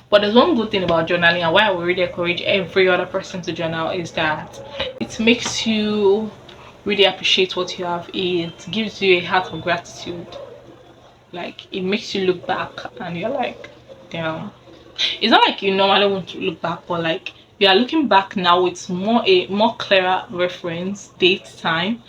But there's one good thing about journaling, and why I would really encourage every other person to journal, is that it makes you really appreciate what you have. It gives you a heart of gratitude. Like it makes you look back and you're like, damn. It's not like you normally want to look back, but like you are looking back now with more clearer reference, date, time.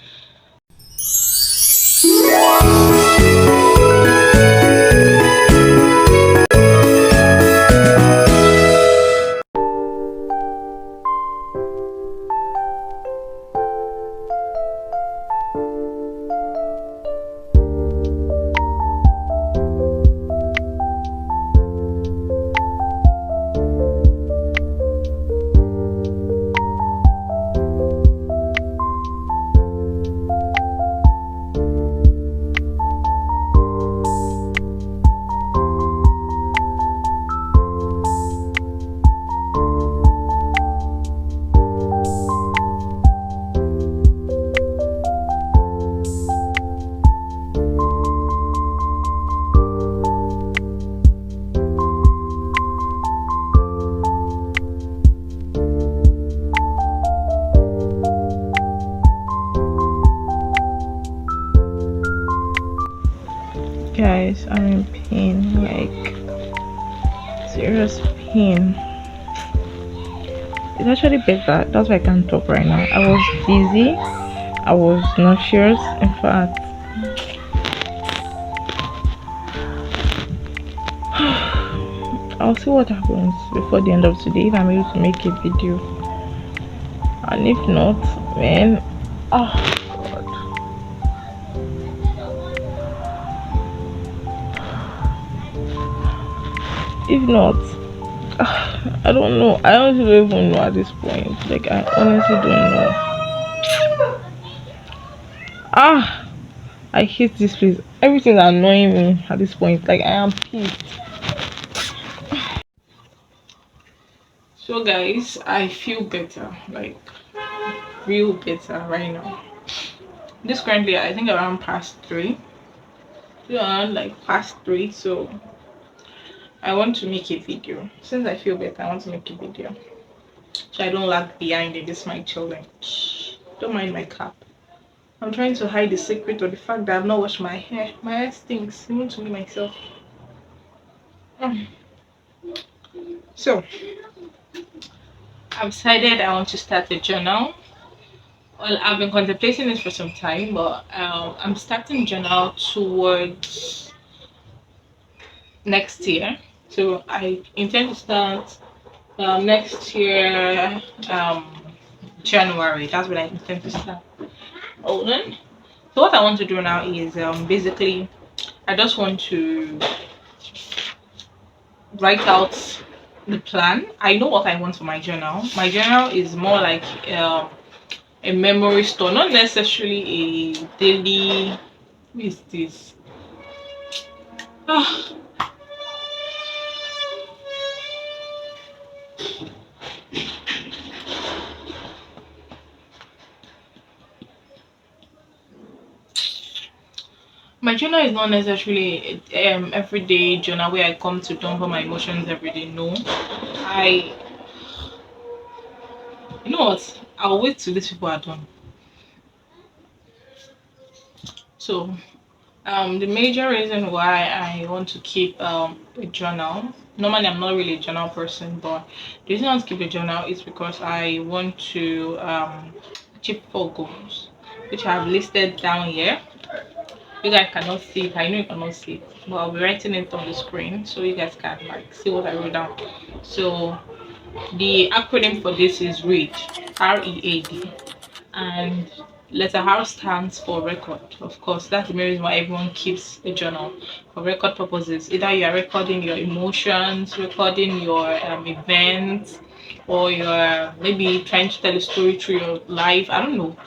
Guys, I'm in pain, like serious pain. It's actually better. That's why I can't talk right now. I was dizzy, I was nauseous. In fact, I'll see what happens before the end of today if I'm able to make a video. And if not, man, oh god. If not, I don't know. I honestly don't even know at this point. Like I honestly don't know. Ah, I hate this place. Everything's annoying me at this point. Like I am pissed. So guys, I feel better. Like real better right now. This currently I think around past 3. Around like past 3. So I want to make a video. Since I feel better, I want to make a video. So I don't lag behind in this my children. Don't mind my cap. I'm trying to hide the secret of the fact that I've not washed my hair. My hair stinks, even to me myself. Mm. So I've decided I want to start a journal. Well, I've been contemplating this for some time, but I'm starting journal towards next year. So I intend to start next year, January. That's when I intend to start. Hold on. So what I want to do now is basically I just want to write out the plan. I know what I want for my journal. My journal is more like a memory store, not necessarily a daily. Who is this? Ah, my journal is not necessarily everyday journal where I come to dump all my emotions every day. No, I. You know what? I'll wait till these people are done. So the major reason why I want to keep a journal. Normally, I'm not really a journal person, but the reason I want to keep a journal is because I want to achieve 4 goals, which I have listed down here. You guys cannot see it. I know you cannot see it, but I'll be writing it on the screen so you guys can like see what I wrote down. So the acronym for this is READ, READ, and letter R stands for record. Of course, that's the main reason why everyone keeps a journal for record purposes. Either you are recording your emotions, recording your events, or you're maybe trying to tell a story through your life. I don't know.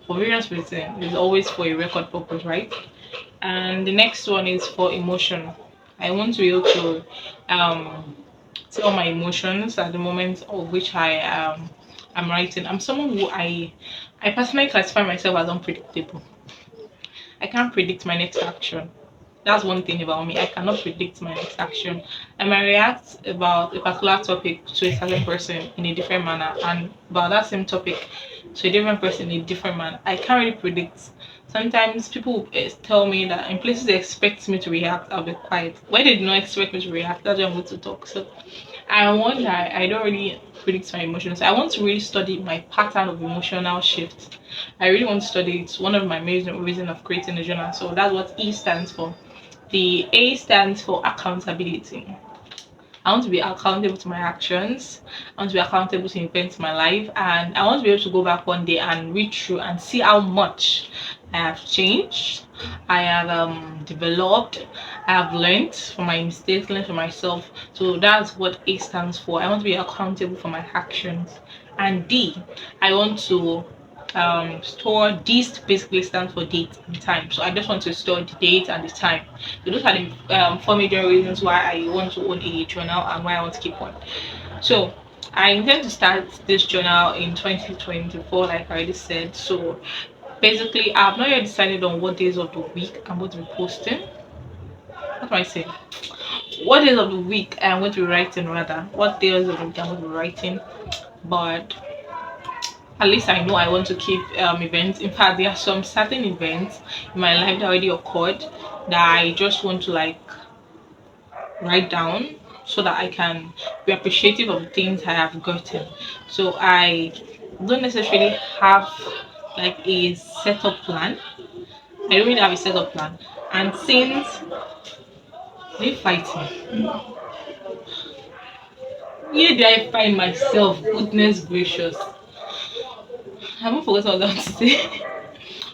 For various reasons, it's always for a record purpose, right? And the next one is for emotion. I want to be able to um tell my emotions at the moment of which I'm writing. I'm someone who I personally classify myself as unpredictable. I can't predict my next action. That's one thing about me. I cannot predict my next action. I might react about a particular topic to a certain person in a different manner, and about that same topic to a different person in a different manner. I can't really predict. Sometimes people tell me that in places they expect me to react, I'll be quiet. Where they do not expect me to react, that's when I'm going to talk. So I wonder, I don't really predict my emotions. I want to really study my pattern of emotional shift. I really want to study it. It's one of my main reason of creating a journal. So that's what E stands for. The A stands for accountability. I want to be accountable to my actions. I want to be accountable to events in my life, and I want to be able to go back one day and read through and see how much I have changed. I have developed. I have learned from my mistakes, learned from myself. So that's what A stands for. I want to be accountable for my actions. And D, I want to store this basically stands for date and time. So I just want to store the date and the time. So those are the four major reasons why I want to own a journal and why I want to keep one. So I intend to start this journal in 2024, like I already said. So basically, I have not yet decided on what days of the week I'm going to be posting. What do I say? What days of the week I'm going to be writing, rather. What days of the week I'm going to be writing. But at least I know I want to keep events. In fact, there are some certain events in my life that already occurred that I just want to like write down so that I can be appreciative of the things I have gotten. So I don't necessarily have like a setup plan. I don't really have a setup plan. And since they fighting, where do I find myself? Goodness gracious. I haven't forgotten what I was going to say.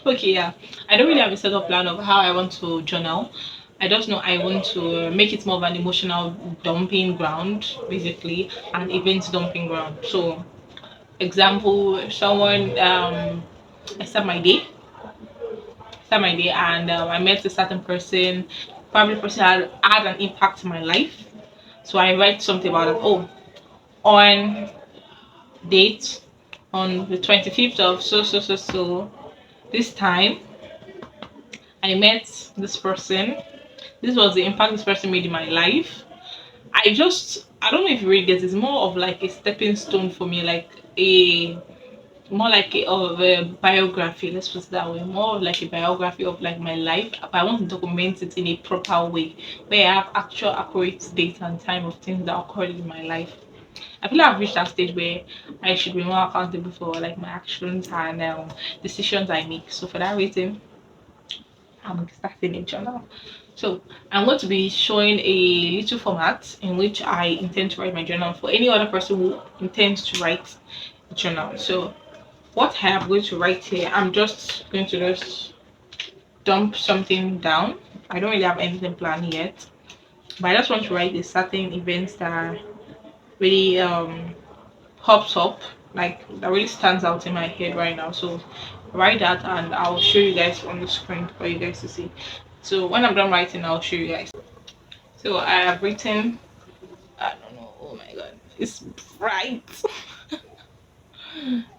Okay, yeah. I don't really have a set of plan of how I want to journal. I just know I want to make it more of an emotional dumping ground, basically, an event dumping ground. So, example, if someone I start my day, and I met a certain person. Probably the person had an impact in my life. So I write something about it. Oh, on date on the 25th of so this time I met this person. This was the impact this person made in my life. I don't know if you read this. It's more of like a stepping stone for me, like a more like a biography. Let's put it that way. More of like a biography of like my life. But I want to document it in a proper way, where I have actual accurate date and time of things that occurred in my life. I feel like I've reached that stage where I should be more accountable for like my actions and decisions I make. So for that reason, I'm starting a journal. So I'm going to be showing a little format in which I intend to write my journal for any other person who intends to write a journal. So what I am going to write here, I'm just going to just dump something down. I don't really have anything planned yet, but I just want to write a certain events that really pops up, like that really stands out in my head right now. So write that and I'll show you guys on the screen for you guys to see. So when I'm done writing, I'll show you guys. So I have written, I don't know, oh my god, it's bright.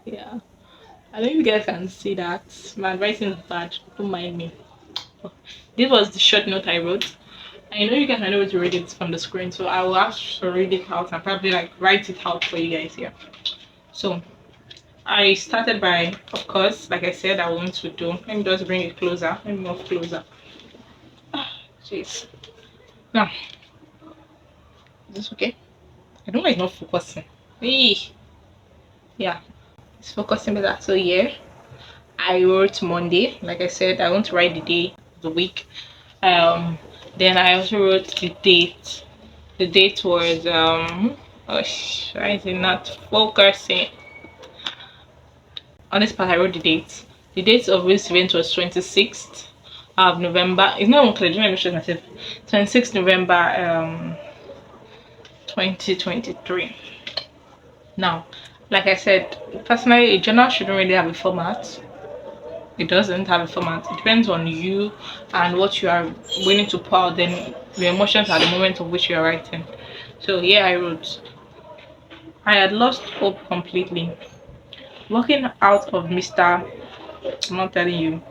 Yeah, I don't know if you guys can see that. My writing is bad, don't mind me. This was the short note I wrote. I know you guys are able to read it from the screen, so I will have to read it out and probably like write it out for you guys here. So I started by, of course, like I said, I want to do. Let me just bring it closer. Let me move closer. Jeez. Now, is this okay? I don't know, it's not focusing. Hey, yeah, it's focusing better. So yeah, I wrote Monday. Like I said, I want to write the day, the week. Um, then I also wrote the date. The date was oh, why is it not focusing? On this part, I wrote the date. The date of this event was 26th of November. It's not even clear. Let me show myself. 26th November 2023. Now, like I said, personally, a journal shouldn't really have a format. It doesn't have a format. It depends on you and what you are willing to pour out, then your emotions at the moment of which you are writing. So here I wrote, I had lost hope completely. Walking out of Mr. I'm not telling you.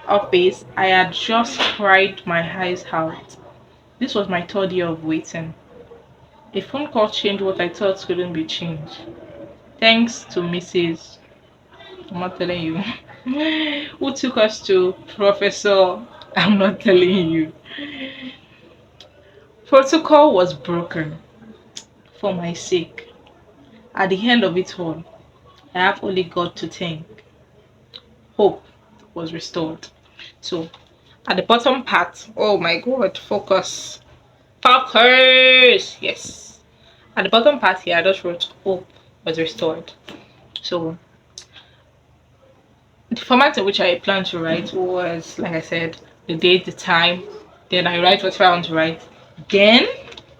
office, I had just cried my eyes out. This was my third year of waiting. A phone call changed what I thought couldn't be changed. Thanks to Mrs. I'm not telling you. Who took us to Professor? I'm not telling you. Protocol was broken for my sake. At the end of it all, I have only God to thank. Hope was restored. So at the bottom part, oh my God, focus. Focus! Yes. At the bottom part here, I just wrote hope was restored. So the format in which I plan to write was, like I said, the date, the time, then I write whatever I want to write. Then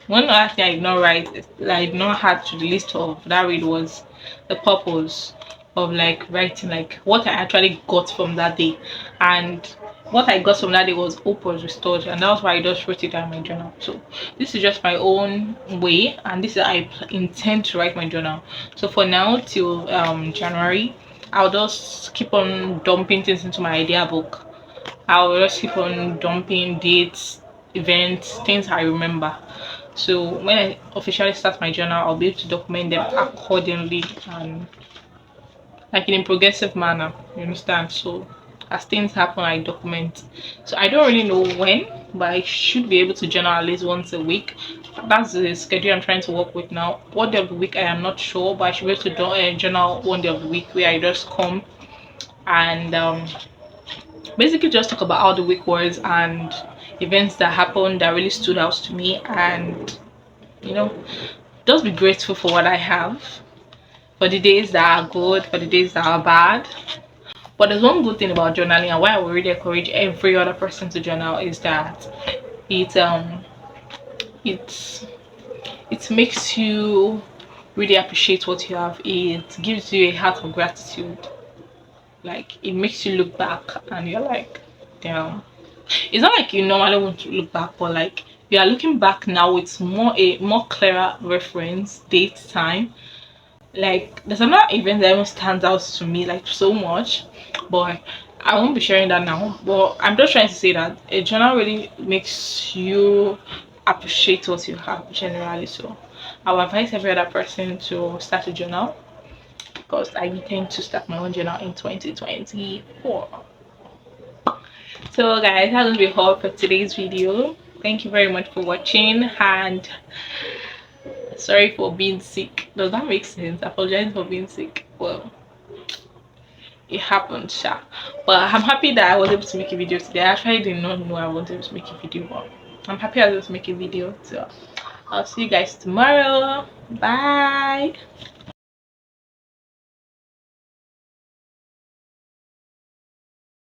one other thing I did not write, I did not add to the list of that read was the purpose of like writing, like what I actually got from that day. And what I got from that day was hope was restored, and that's why I just wrote it down in my journal. So this is just my own way, and this is how I intend to write my journal. So for now till January, I'll just keep on dumping things into my idea book. I'll just keep on dumping dates, events, things I remember. So when I officially start my journal, I'll be able to document them accordingly and like in a progressive manner. You understand? So as things happen, I document. So I don't really know when, but I should be able to journal at least once a week. That's the schedule I'm trying to work with now. What day of the week I am not sure, but I should be able to journal one day of the week where I just come and basically just talk about how the week was and events that happened that really stood out to me, and you know, just be grateful for what I have, for the days that are good, for the days that are bad. But there's one good thing about journaling, and why I would really encourage every other person to journal, is that it it's it makes you really appreciate what you have. It gives you a heart of gratitude. Like it makes you look back and you're like, damn. It's not like you normally want to look back, but like you are looking back now with more clearer reference, date, time. Like there's another event that even stands out to me like so much, but I won't be sharing that now. But I'm just trying to say that a journal really makes you appreciate what you have generally. So I would advise every other person to start a journal, because I intend to start my own journal in 2024. So guys, that will be all for today's video. Thank you very much for watching, and sorry for being sick. Does that make sense? I apologize for being sick. Well, it happened, sha. But I'm happy that I was able to make a video today. I actually did not know I was able to make a video, but I'm happy I was able to make a video. So I'll see you guys tomorrow. Bye.